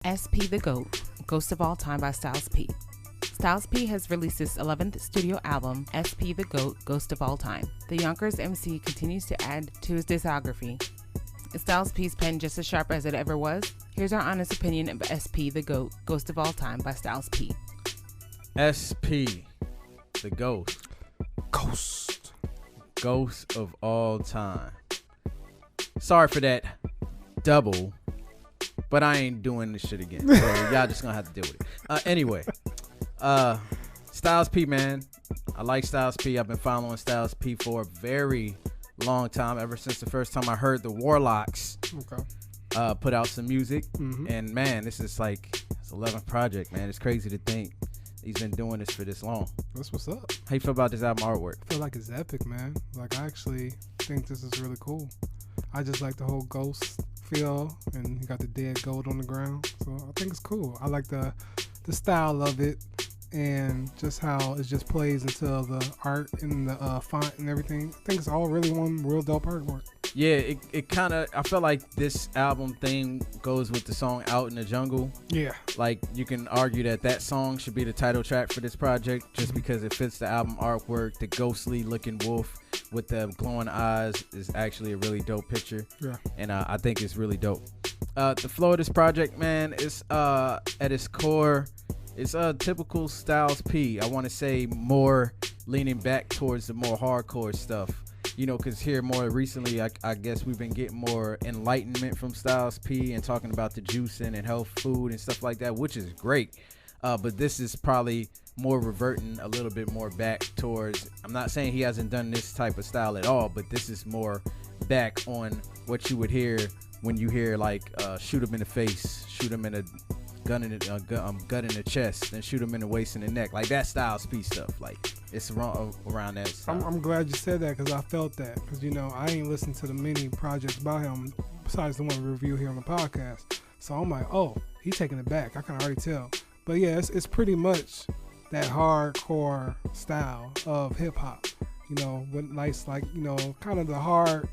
SP The GOAT, Ghost of All Time by StylesP. StylesP has released his 11th studio album, SP The GOAT, Ghost of All Time. The Yonkers MC continues to add to his discography. Is StylesP's pen just as sharp as it ever was? Here's our honest opinion of SP The GOAT, Ghost of All Time by StylesP. SP The Ghost. Ghost of All Time. Sorry for that double, but I ain't doing this shit again. So y'all just gonna have to deal with it. Anyway, StylesP, man. I like StylesP. I've been following StylesP for a very long time, ever since the first time I heard the Warlocks put out some music. And man, this is like his 11th project, man. It's crazy to think he's been doing this for this long. That's what's up. How you feel about this album artwork? I feel like it's epic, man. Like, I actually think this is really cool. I just like the whole ghost feel, and you got the dead gold on the ground. So I think it's cool. I like the style of it, and just how it just plays into the art and the font and everything. I think it's all really one real dope artwork. Yeah, it kind of, I feel like this album thing goes with the song Out in the Jungle. Yeah. Like, you can argue that song should be the title track for this project just because it fits the album artwork. The ghostly looking wolf with the glowing eyes is actually a really dope picture. Yeah. And I think it's really dope. The flow of this project, man, is at its core, it's a typical StylesP. I want to say more leaning back towards the more hardcore stuff. You know, because here more recently, I guess we've been getting more enlightenment from StylesP and talking about the juicing and health food and stuff like that, which is great. But this is probably more reverting a little bit more back towards, I'm not saying he hasn't done this type of style at all, but this is more back on what you would hear when you hear like shoot him in the face, shoot him in a gun in the chest, then shoot him in the waist and the neck. Like that StylesP stuff. Like it's around that style. I'm glad you said that, because I felt that. Because, you know, I ain't listened to the many projects by him besides the one we review here on the podcast. So I'm like, oh, he's taking it back. I can already tell. But yeah, it's pretty much that hardcore style of hip hop. You know, with nice, like, you know, kind of the hard,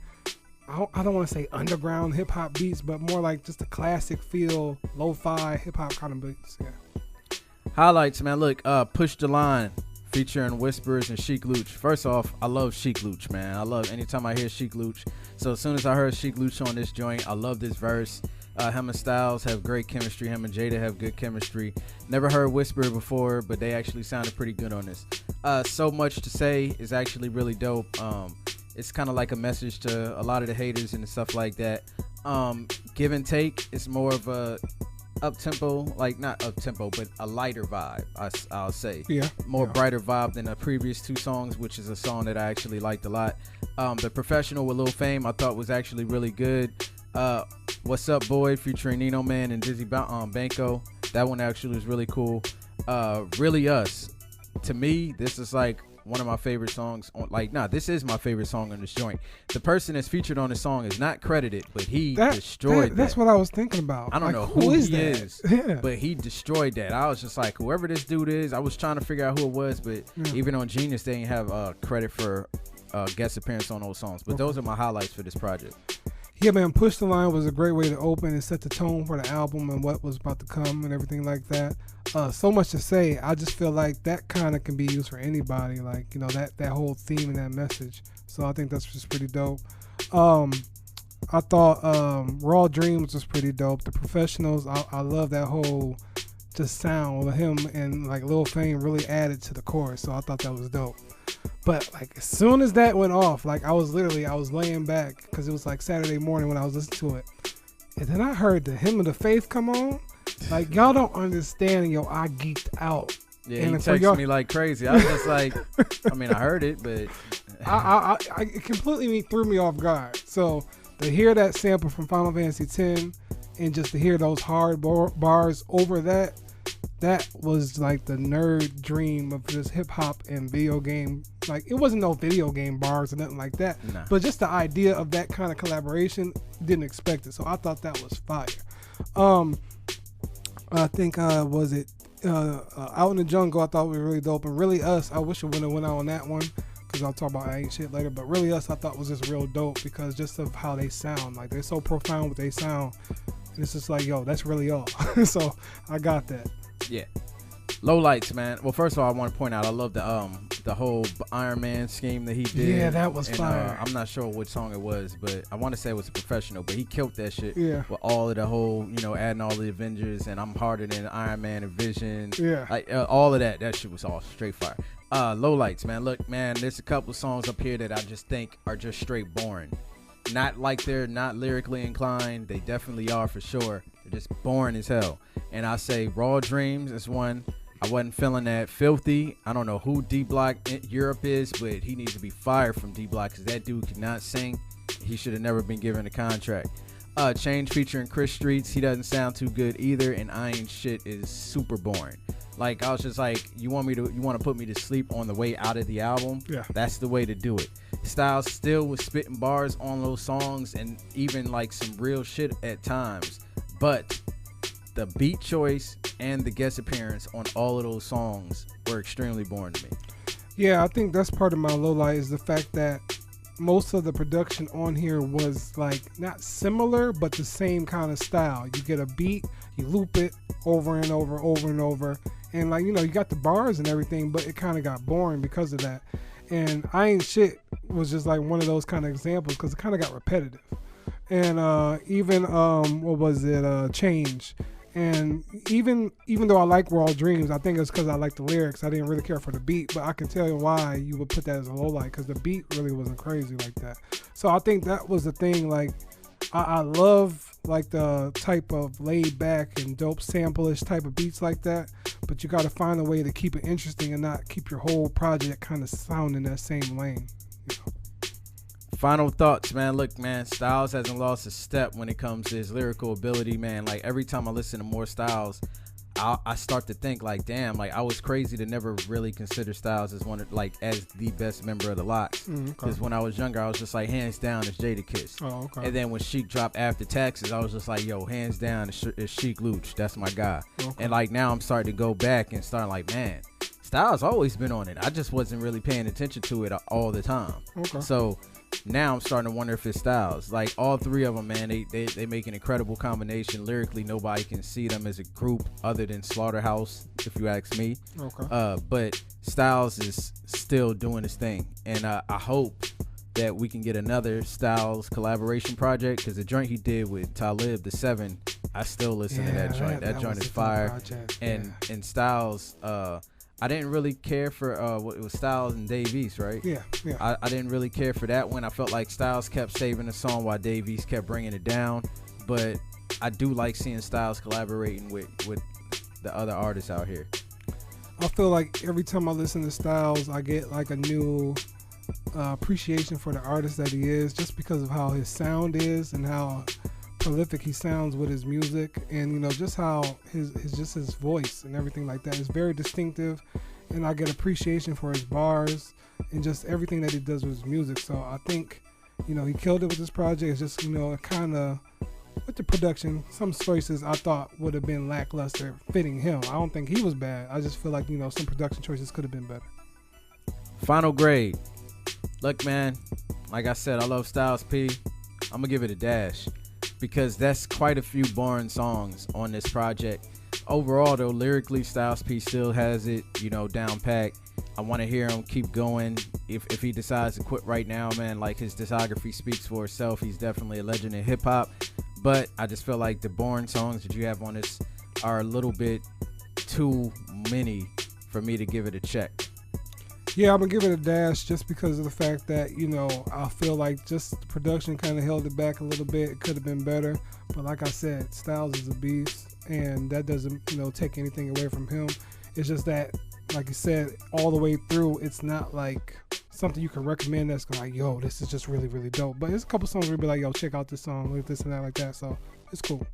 I don't want to say underground hip hop beats, but more like just a classic feel, lo-fi hip hop kind of beats. Yeah. Highlights, man. Look, Push the Line featuring Whispers and Sheek Louch. First off, I love Sheek Louch, man. I love anytime I hear Sheek Louch. So as soon as I heard Sheek Louch on this joint, I love this verse. Him and Styles have great chemistry. Him and Jada have good chemistry. Never heard Whisper before, but they actually sounded pretty good on this. So Much to Say is actually really dope. It's kind of like a message to a lot of the haters and stuff like that. Give and Take is more of a up-tempo, like not up-tempo, but a lighter vibe, I'll say. Yeah. More brighter vibe than the previous two songs, which is a song that I actually liked a lot. The Professional with Lil Fame I thought was actually really good. What's Up Boy featuring Nino Man and Dizzy Banco. That one actually was really cool. Really Us. To me, this is like one of my favorite songs this is my favorite song on this joint. The person that's featured on the song is not credited, but he destroyed that. That's what I was thinking about. I don't know who he is, but he destroyed that. I was just like, whoever this dude is, I was trying to figure out who it was, but even on Genius, they didn't have credit for guest appearance on those songs. But those are my highlights for this project. Yeah, man, Push the Line was a great way to open and set the tone for the album and what was about to come and everything like that. So Much to Say, I just feel like that kind of can be used for anybody, like, you know, that whole theme and that message. So I think that's just pretty dope. I thought Raw Dreams was pretty dope. The Professionals, I love that whole just sound with him and like Lil Fame really added to the chorus, so I thought that was dope. But like as soon as that went off, like I was laying back because it was like Saturday morning when I was listening to it, and then I heard the Hymn of the Faith come on. Like, y'all don't understand, yo, I geeked out. Yeah, and he texted me like crazy. I was just like, I mean, I heard it, but it completely threw me off guard. So to hear that sample from Final Fantasy X and just to hear those hard bars over that was like the nerd dream of just hip hop and video game. Like, it wasn't no video game bars or nothing like that, but just the idea of that kind of collaboration, didn't expect it. So I thought that was fire. I think Out in the Jungle, I thought was really dope, and Really Us, I wish it would have went out on that one, because I'll talk about ain't shit later. But Really Us, I thought was just real dope because just of how they sound. Like, they're so profound with they sound, And it's just like, yo, that's really all. So I got that. Yeah. Low lights, man. Well, first of all, I want to point out I love the whole Iron Man scheme that he did. Yeah, that was fire. I'm not sure which song it was, but I want to say it was a Professional. But he killed that shit. Yeah. With all of the whole, adding all the Avengers and I'm harder than Iron Man and Vision. Yeah. Like all of that. That shit was all straight fire. Low lights, man. Look, man. There's a couple songs up here that I just think are just straight boring. Not like they're not lyrically inclined. They definitely are for sure. They're just boring as hell. And I say Raw Dreams is one. I wasn't feeling that. Filthy. I don't know who D Block in Europe is, but he needs to be fired from D Block because that dude cannot sing. He should have never been given a contract. Change featuring Chris Streets. He doesn't sound too good either, and I Ain't Shit is super boring. Like I was just like, you want to put me to sleep on the way out of the album? Yeah. That's the way to do it. Styles still was spitting bars on those songs and even like some real shit at times, but the beat choice and the guest appearance on all of those songs were extremely boring to me. Yeah, I think that's part of my low light is the fact that most of the production on here was like not similar, but the same kind of style. You get a beat, you loop it over and over, and like, you got the bars and everything, but it kind of got boring because of that. And I Ain't Shit was just like one of those kind of examples because it kind of got repetitive. And even what was it? Change. And even though I like Raw Dreams, I think it's because I like the lyrics. I didn't really care for the beat, but I can tell you why you would put that as a low light because the beat really wasn't crazy like that. So I think that was the thing. Like I love like the type of laid back and dope sample-ish type of beats like that, but you got to find a way to keep it interesting and not keep your whole project kind of sound in that same lane. Final thoughts, man. Look, man, Styles hasn't lost a step when it comes to his lyrical ability, man. Like every time I listen to more Styles, I start to think like, damn, like I was crazy to never really consider Styles as as the best member of the Lox. Because when I was younger, I was just like, hands down, it's Jadakiss. Oh, okay. And then when Sheek dropped After Taxes, I was just like, yo, hands down, it's Sheek Luch. That's my guy. Okay. And like now I'm starting to go back and start like, man, Styles always been on it. I just wasn't really paying attention to it all the time. Okay. So now I'm starting to wonder if it's Styles. Like all three of them, man, they make an incredible combination. Lyrically, nobody can see them as a group other than Slaughterhouse, if you ask me. Okay. But Styles is still doing his thing, and I hope that we can get another Styles collaboration project because the joint he did with Talib, the 7, I still listen to that joint. That joint is fire. And Styles, I didn't really care for what it was, Styles and Dave East, right? Yeah. I didn't really care for that one. I felt like Styles kept saving the song while Dave East kept bringing it down. But I do like seeing Styles collaborating with the other artists out here. I feel like every time I listen to Styles, I get like a new appreciation for the artist that he is, just because of how his sound is and how prolific he sounds with his music, and just how his voice and everything like that is very distinctive, and I get appreciation for his bars and just everything that he does with his music. So I think he killed it with this project. It's just kind of with the production, some choices I thought would have been lackluster fitting him. I don't think he was bad. I just feel like some production choices could have been better. Final grade. Look, man, like I said, I love StylesP. I'm gonna give it a dash, because that's quite a few boring songs on this project. Overall, though, lyrically, StylesP still has it, down pat. I want to hear him keep going. If he decides to quit right now, man, like his discography speaks for itself. He's definitely a legend in hip hop. But I just feel like the boring songs that you have on this are a little bit too many for me to give it a check. Yeah, I'm going to give it a dash just because of the fact that, I feel like just the production kind of held it back a little bit. It could have been better. But like I said, Styles is a beast, and that doesn't, take anything away from him. It's just that, like you said, all the way through, it's not like something you can recommend that's going like, this is just really, really dope. But there's a couple songs where you'll be like, check out this song, like this and that, like that. So it's cool.